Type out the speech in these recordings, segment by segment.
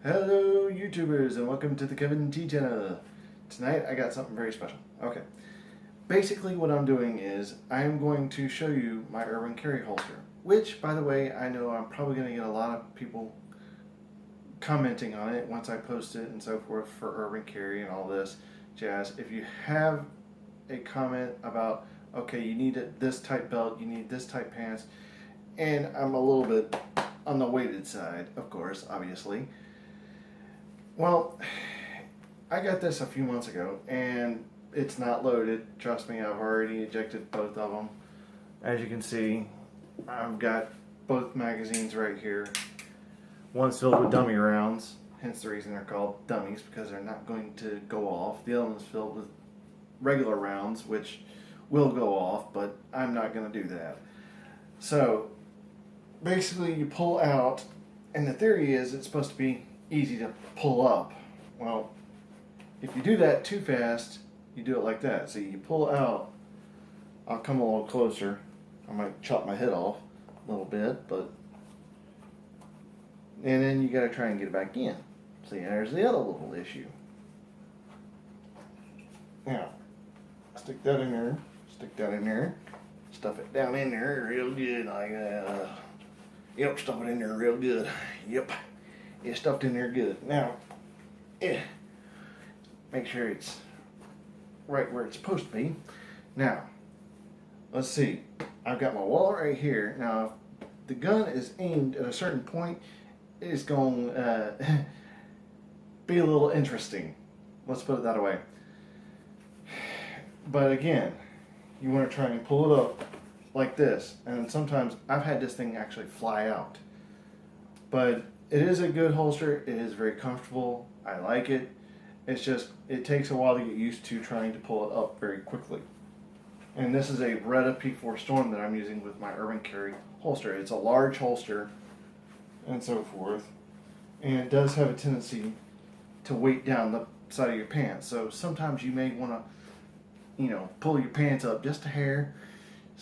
Hello YouTubers and welcome to the Kevin T channel. Tonight I got something very special. Okay. Basically what I'm doing is I'm going to show you my Urban Carry holster. Which, by the way, I know I'm probably going to get a lot of people commenting on it once I post it and so forth for Urban Carry and all this jazz. If you have a comment about, okay, you need this type belt, you need this type pants, and I'm a little bit on the weighted side, of course, obviously. Well, I got this a few months ago and it's not loaded. Trust me, I've already ejected both of them. As you can see, I've got both magazines right here. One's filled with dummy rounds, hence the reason they're called dummies, because they're not going to go off. The other one's filled with regular rounds, which will go off, but I'm not going to do that. So, basically you pull out, and the theory is it's supposed to be easy to pull up. Well, if you do that too fast, you do it like that. See, you pull out, I'll come a little closer. I might chop my head off a little bit, but, and then you gotta try and get it back in. See, there's the other little issue. Now, stick that in there, stuff it down in there real good, like yep, stuff it in there real good. Yep. It's stuffed in there good. Now, make sure it's right where it's supposed to be. Now, let's see. I've got my wallet right here. Now, if the gun is aimed at a certain point, it's going to be a little interesting. Let's put it that way. But again, you want to try and pull it up like this. And sometimes I've had this thing actually fly out. But it is a good holster. It is very comfortable. I like it. It's just, it takes a while to get used to trying to pull it up very quickly. And this is a Beretta P4 Storm that I'm using with my Urban Carry holster. It's a large holster and so forth. And it does have a tendency to weight down the side of your pants. So sometimes you may want to, pull your pants up just a hair,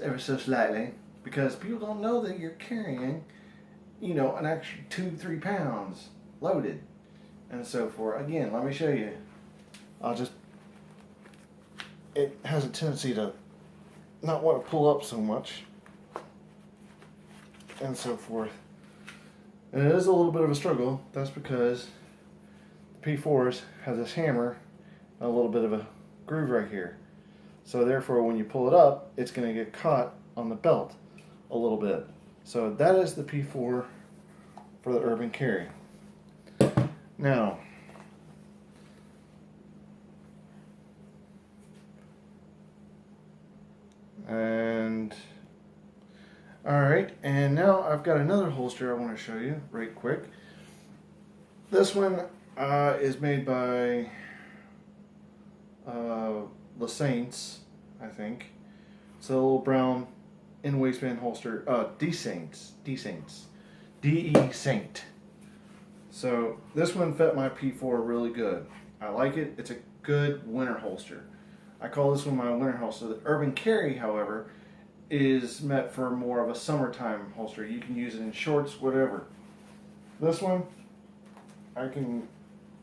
ever so slightly, because people don't know that you're carrying an extra 2-3 pounds loaded and so forth. Again, let me show you. It has a tendency to not want to pull up so much and so forth. And it is a little bit of a struggle. That's because the P4s have this hammer and a little bit of a groove right here. So therefore, when you pull it up, it's going to get caught on the belt a little bit. So that is the P4 for the Urban Carry. Now, alright, and now I've got another holster I want to show you right quick. This one is made by the Saints, I think. It's a little brown in-waistband holster. D-Saints. D-E-Saint. So this one fit my P4 really good. I like it. It's a good winter holster. I call this one my winter holster. The Urban Carry, however, is meant for more of a summertime holster. You can use it in shorts, whatever. This one, I can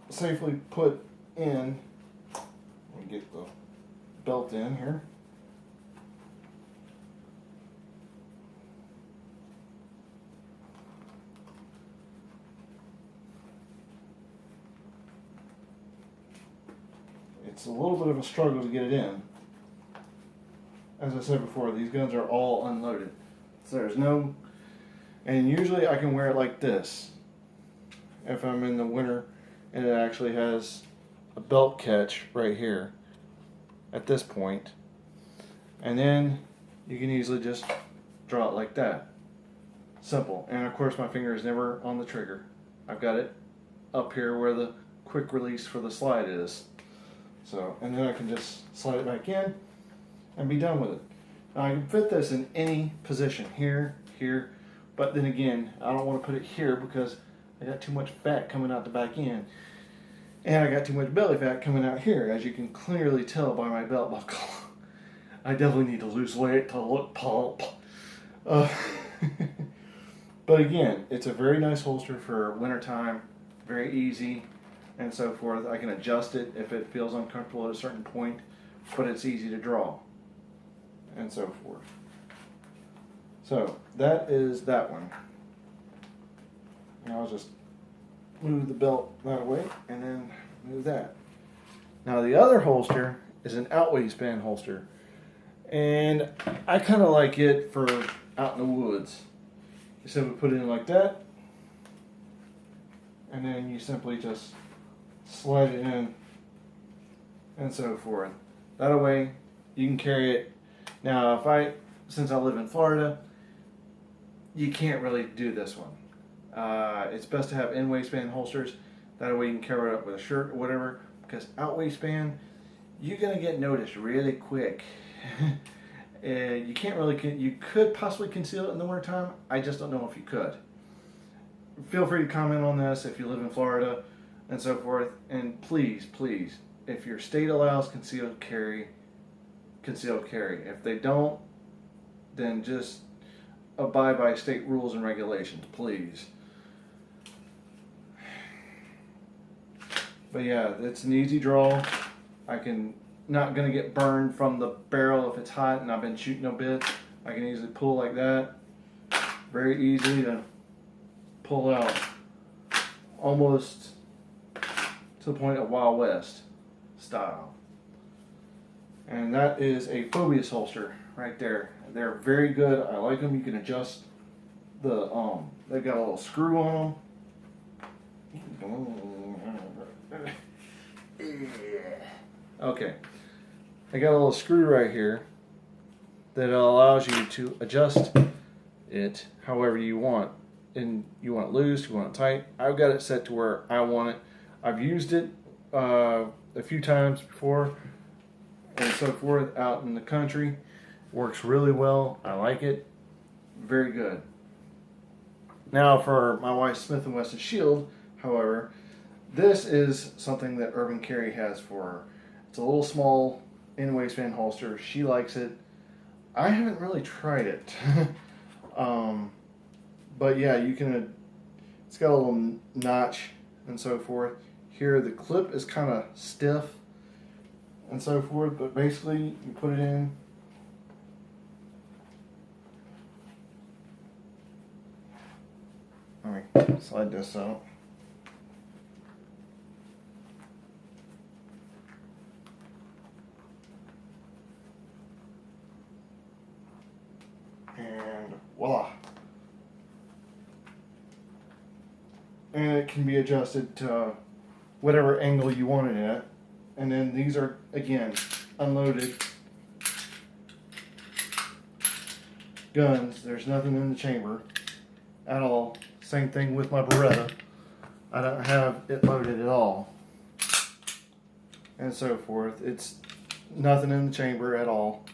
safely put in. Let me get the belt in here. It's a little bit of a struggle to get it in. As I said before, these guns are all unloaded. So there's no, and usually I can wear it like this if I'm in the winter, and it actually has a belt catch right here at this point. And then you can easily just draw it like that. Simple. And of course my finger is never on the trigger. I've got it up here where the quick release for the slide is. So, and then I can just slide it back in and be done with it. Now I can fit this in any position, here, but then again, I don't want to put it here because I got too much fat coming out the back end. And I got too much belly fat coming out here, as you can clearly tell by my belt buckle. I definitely need to lose weight to look plump. But again, it's a very nice holster for wintertime. very easy and so forth. I can adjust it if it feels uncomfortable at a certain point, but it's easy to draw and so forth. So that is that one. Now I'll just move the belt that way and then move that. Now the other holster is an out-waistband holster, and I kind of like it for out in the woods. You simply put it in like that, and then you simply just slide it in and so forth. That way you can carry it. Now since I live in Florida, you can't really do this one. It's best to have in-waistband holsters. That way you can carry it up with a shirt or whatever, because out-waistband, you're going to get noticed really quick. You can't really, you could possibly conceal it in the wintertime. I just don't know if you could. Feel free to comment on this if you live in Florida and so forth. And please, please, if your state allows concealed carry, concealed carry. If they don't, then just abide by state rules and regulations, please. But yeah, it's an easy draw. Not gonna get burned from the barrel if it's hot and I've been shooting a bit. I can easily pull like that. Very easily to pull out, almost to the point of Wild West style. And that is a Phobius holster right there. They're very good. I like them. You can adjust the they've got a little screw on them. Okay, I got a little screw right here that allows you to adjust it however you want. And you want it loose, you want it tight. I've got it set to where I want it. I've used it a few times before and so forth out in the country. Works really well. I like it. Very good. Now for my wife's Smith Wesson Shield, however, this is something that Urban Carry has for her. It's a little small in-waistband holster. She likes it. I haven't really tried it. But yeah, you can, it's got a little notch and so forth. Here the clip is kind of stiff and so forth, but basically you put it in. Let me slide this out. And voila. And it can be adjusted to whatever angle you want it at. And then these are, again, unloaded guns. There's nothing in the chamber at all. Same thing with my Beretta. I don't have it loaded at all. And so forth. It's nothing in the chamber at all.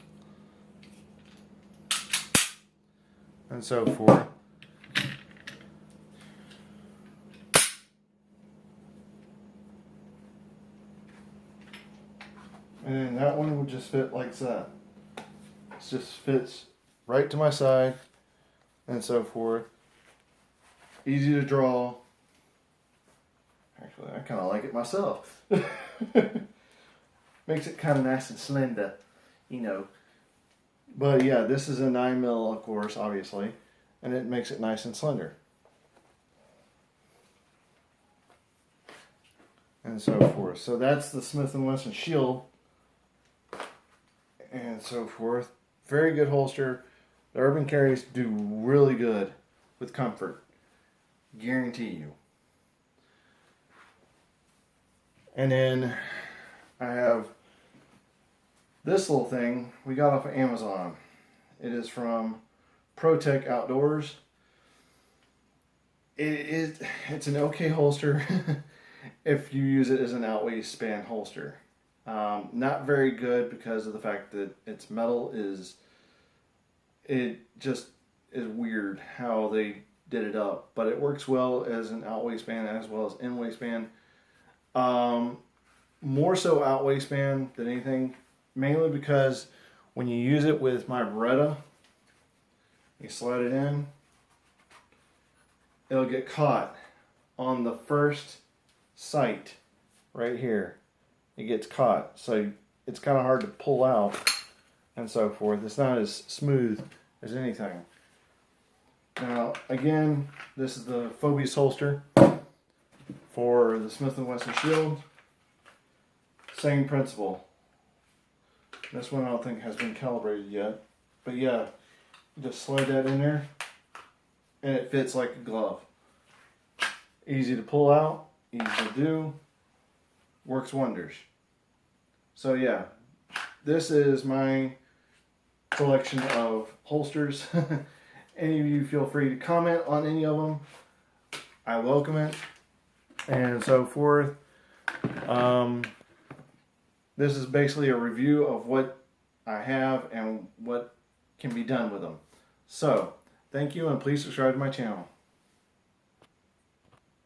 And so forth. And then that one would just fit like that. It just fits right to my side and so forth. Easy to draw. Actually, I kind of like it myself. Makes it kind of nice and slender, you know. But yeah, this is a 9mm, of course, obviously, and it makes it nice and slender. And so forth. So that's the Smith & Wesson Shield. And so forth. Very good holster. The Urban Carries do really good with comfort. Guarantee you. And then I have this little thing we got off of Amazon. It is from ProTech Outdoors. It's an okay holster if you use it as an out-waistband holster. Not very good because of the fact that its metal it just is weird how they did it up, but it works well as an out-waistband as well as in-waistband. More so out-waistband than anything, mainly because when you use it with my Beretta, you slide it in, it'll get caught on the first sight right here. It gets caught, so it's kind of hard to pull out and so forth. It's not as smooth as anything. Now, again, this is the Phobius holster for the Smith Wesson Shield. Same principle. This one I don't think has been calibrated yet. But yeah, just slide that in there and it fits like a glove. Easy to pull out, easy to do, works wonders. So yeah, this is my collection of holsters. Any of you feel free to comment on any of them. I welcome it and so forth. This is basically a review of what I have and what can be done with them. So, thank you and please subscribe to my channel.